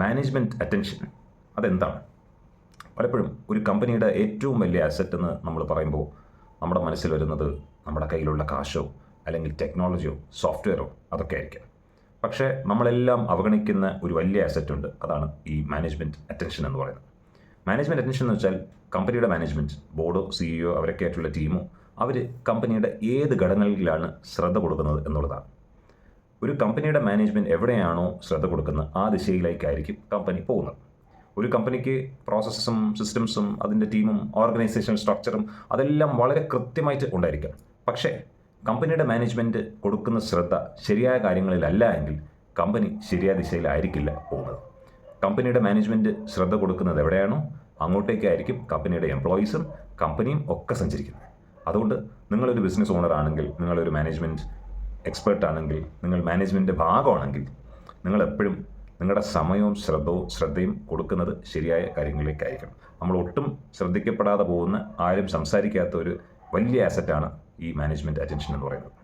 Management attention അതെന്താണ്? പലപ്പോഴും ഒരു കമ്പനിയുടെ ഏറ്റവും വലിയ അസറ്റ് എന്ന് നമ്മൾ പറയുമ്പോൾ നമ്മുടെ മനസ്സിൽ വരുന്നത് നമ്മുടെ കയ്യിലുള്ള കാശോ അല്ലെങ്കിൽ ടെക്നോളജിയോ സോഫ്റ്റ്വെയറോ അതൊക്കെ ആയിരിക്കാം. പക്ഷേ നമ്മളെല്ലാം അവഗണിക്കുന്ന ഒരു വലിയ അസറ്റ് ഉണ്ട്. അതാണ് ഈ മാനേജ്മെൻറ്റ് അറ്റൻഷൻ എന്ന് പറയുന്നത്. മാനേജ്മെൻറ്റ് അറ്റൻഷൻ എന്ന് വെച്ചാൽ കമ്പനിയുടെ മാനേജ്മെൻറ്റ്, ബോർഡോ സിഇഒ അവരൊക്കെ ആയിട്ടുള്ള ടീമോ അവർ കമ്പനിയുടെ ഏത് ഘടകങ്ങളിലാണ് ശ്രദ്ധ കൊടുക്കുന്നത് എന്നുള്ളതാണ്. ഒരു കമ്പനിയുടെ മാനേജ്മെൻറ്റ് എവിടെയാണോ ശ്രദ്ധ കൊടുക്കുന്നത് ആ ദിശയിലേക്കായിരിക്കും കമ്പനി പോകുന്നത്. ഒരു കമ്പനിക്ക് പ്രോസസ്സും സിസ്റ്റംസും അതിൻ്റെ ടീമും ഓർഗനൈസേഷണൽ സ്ട്രക്ചറും അതെല്ലാം വളരെ കൃത്യമായിട്ട് ഉണ്ടായിരിക്കാം. പക്ഷേ കമ്പനിയുടെ മാനേജ്മെൻറ്റ് കൊടുക്കുന്ന ശ്രദ്ധ ശരിയായ കാര്യങ്ങളിലല്ല എങ്കിൽ കമ്പനി ശരിയായ ദിശയിലായിരിക്കില്ല പോകുന്നത്. കമ്പനിയുടെ മാനേജ്മെൻറ്റ് ശ്രദ്ധ കൊടുക്കുന്നത് എവിടെയാണോ അങ്ങോട്ടേക്കായിരിക്കും കമ്പനിയുടെ എംപ്ലോയീസും കമ്പനിയും ഒക്കെ സഞ്ചരിക്കുന്നത്. അതുകൊണ്ട് നിങ്ങളൊരു ബിസിനസ് ഓണർ ആണെങ്കിൽ, നിങ്ങളൊരു മാനേജ്മെൻറ്റ് എക്സ്പേർട്ട് ആണെങ്കിൽ, നിങ്ങൾ മാനേജ്മെൻറ്റിൻ്റെ ഭാഗമാണെങ്കിൽ നിങ്ങൾ എപ്പോഴും നിങ്ങളുടെ സമയവും ശ്രദ്ധയും കൊടുക്കുന്നത് ശരിയായ കാര്യങ്ങളിലേക്കായിരിക്കണം. നമ്മൾ ഒട്ടും ശ്രദ്ധിക്കപ്പെടാതെ പോകുന്ന, ആരും സംസാരിക്കാത്ത ഒരു വലിയ അസറ്റാണ് ഈ മാനേജ്മെൻറ്റ് അറ്റൻഷൻ എന്ന് പറയുന്നത്.